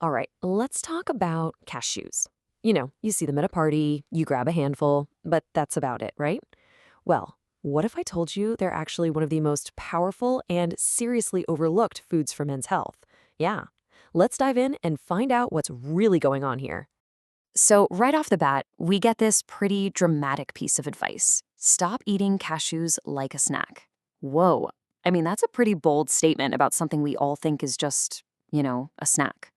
All right, let's talk about cashews. You see them at a party, you grab a handful, but that's about it, right? Well, what if I told you they're actually one of the most powerful and seriously overlooked foods for men's health? Yeah. Let's dive in and find out what's really going on here. So, right off the bat, we get this pretty dramatic piece of advice. Stop eating cashews like a snack. Whoa. I mean, that's a pretty bold statement about something we all think is just, a snack.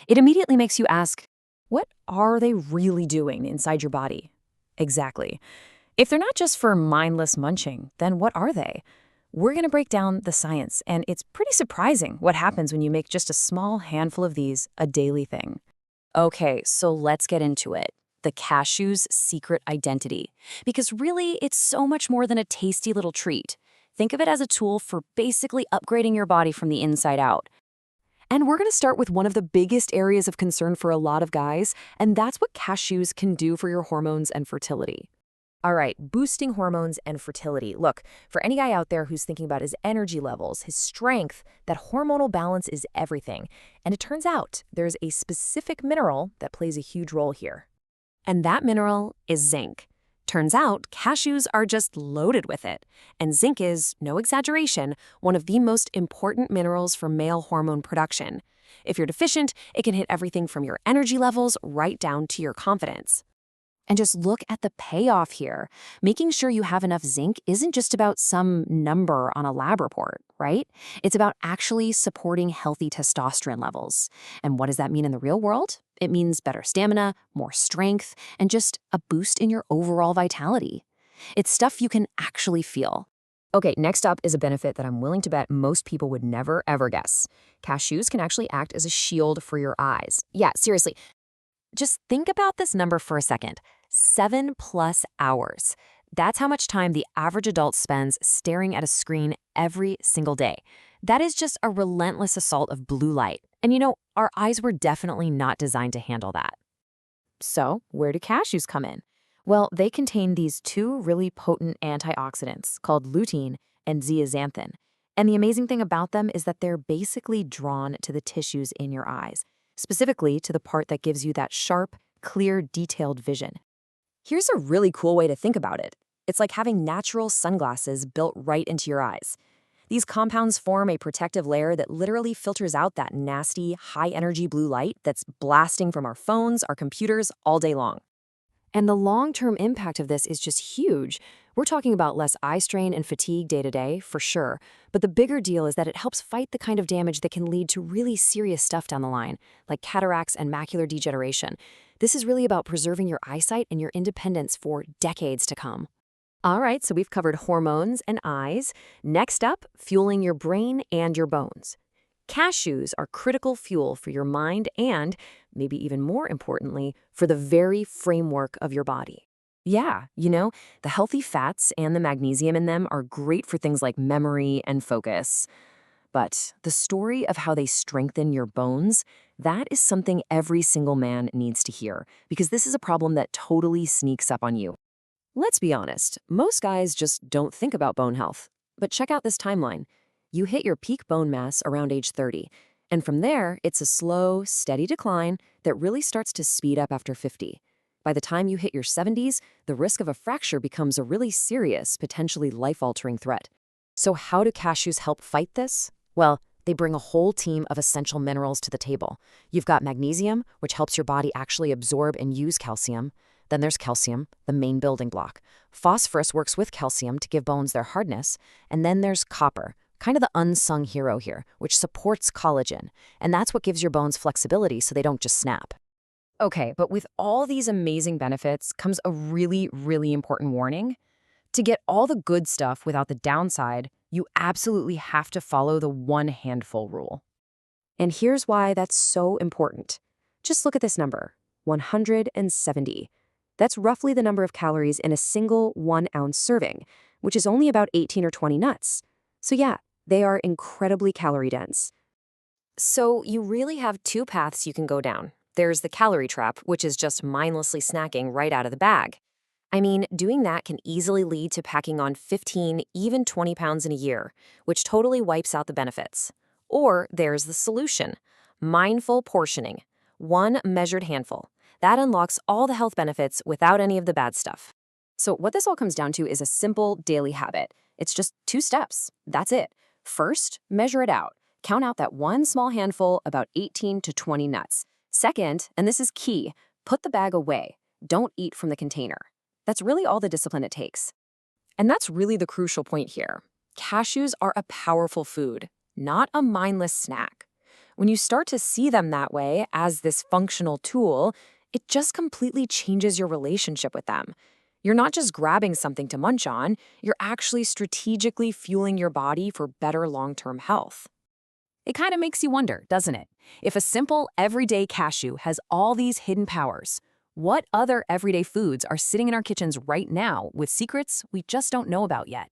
It immediately makes you ask, What are they really doing inside your body? Exactly. If they're not just for mindless munching, then what are they? We're going to break down the science, and it's pretty surprising what happens when you make just a small handful of these a daily thing. okay, so let's get into it. The cashew's secret identity. Because really, it's so much more than a tasty little treat. Think of it as a tool for basically upgrading your body from the inside out. And we're going to start with one of the biggest areas of concern for a lot of guys, and that's what cashews can do for your hormones and fertility. All right, boosting hormones and fertility. Look, for any guy out there who's thinking about his energy levels, his strength, that hormonal balance is everything. And it turns out there's a specific mineral that plays a huge role here. And that mineral is zinc. Turns out cashews are just loaded with it. And zinc is, no exaggeration, one of the most important minerals for male hormone production. If you're deficient, it can hit everything from your energy levels right down to your confidence. And just look at the payoff here. Making sure you have enough zinc isn't just about some number on a lab report, right? It's about actually supporting healthy testosterone levels. And what does that mean in the real world? It means better stamina, more strength, and just a boost in your overall vitality. It's stuff you can actually feel. Okay, next up is a benefit that I'm willing to bet most people would never, ever guess. Cashews can actually act as a shield for your eyes. Yeah, seriously. Just think about this number for a second. 7+ hours. That's how much time the average adult spends staring at a screen every single day. That is just a relentless assault of blue light. And our eyes were definitely not designed to handle that. So, where do cashews come in? Well, they contain these two really potent antioxidants called lutein and zeaxanthin. And the amazing thing about them is that they're basically drawn to the tissues in your eyes, specifically to the part that gives you that sharp, clear, detailed vision. Here's a really cool way to think about it. It's like having natural sunglasses built right into your eyes. These compounds form a protective layer that literally filters out that nasty, high-energy blue light that's blasting from our phones, our computers, all day long. And the long-term impact of this is just huge. We're talking about less eye strain and fatigue day to day, for sure. But the bigger deal is that it helps fight the kind of damage that can lead to really serious stuff down the line, like cataracts and macular degeneration. This is really about preserving your eyesight and your independence for decades to come. All right, so we've covered hormones and eyes. Next up, fueling your brain and your bones. Cashews are critical fuel for your mind and, maybe even more importantly, for the very framework of your body. Yeah, the healthy fats and the magnesium in them are great for things like memory and focus. But the story of how they strengthen your bones, that is something every single man needs to hear, because this is a problem that totally sneaks up on you. Let's be honest, most guys just don't think about bone health. But check out this timeline. You hit your peak bone mass around age 30, and from there, it's a slow, steady decline that really starts to speed up after 50. By the time you hit your 70s, the risk of a fracture becomes a really serious, potentially life-altering threat. So how do cashews help fight this? Well, they bring a whole team of essential minerals to the table. You've got magnesium, which helps your body actually absorb and use calcium. Then there's calcium, the main building block. Phosphorus works with calcium to give bones their hardness. And then there's copper, kind of the unsung hero here, which supports collagen. And that's what gives your bones flexibility so they don't just snap. Okay, but with all these amazing benefits comes a really, really important warning. To get all the good stuff without the downside, you absolutely have to follow the one handful rule. And here's why that's so important. Just look at this number, 170. That's roughly the number of calories in a single 1-ounce serving, which is only about 18 or 20 nuts. So yeah, they are incredibly calorie dense. So you really have two paths you can go down. There's the calorie trap, which is just mindlessly snacking right out of the bag. I mean, doing that can easily lead to packing on 15, even 20 pounds in a year, which totally wipes out the benefits. Or there's the solution, Mindful portioning. One measured handful. That unlocks all the health benefits without any of the bad stuff. So what this all comes down to is a simple daily habit. It's just 2 steps. That's it. First, measure it out. Count out that one small handful, about 18 to 20 nuts. Second, and this is key, put the bag away. Don't eat from the container. That's really all the discipline it takes. And that's really the crucial point here. Cashews are a powerful food, not a mindless snack. When you start to see them that way, as this functional tool, it just completely changes your relationship with them. You're not just grabbing something to munch on, you're actually strategically fueling your body for better long-term health. It kind of makes you wonder, doesn't it? If a simple, everyday cashew has all these hidden powers, what other everyday foods are sitting in our kitchens right now with secrets we just don't know about yet?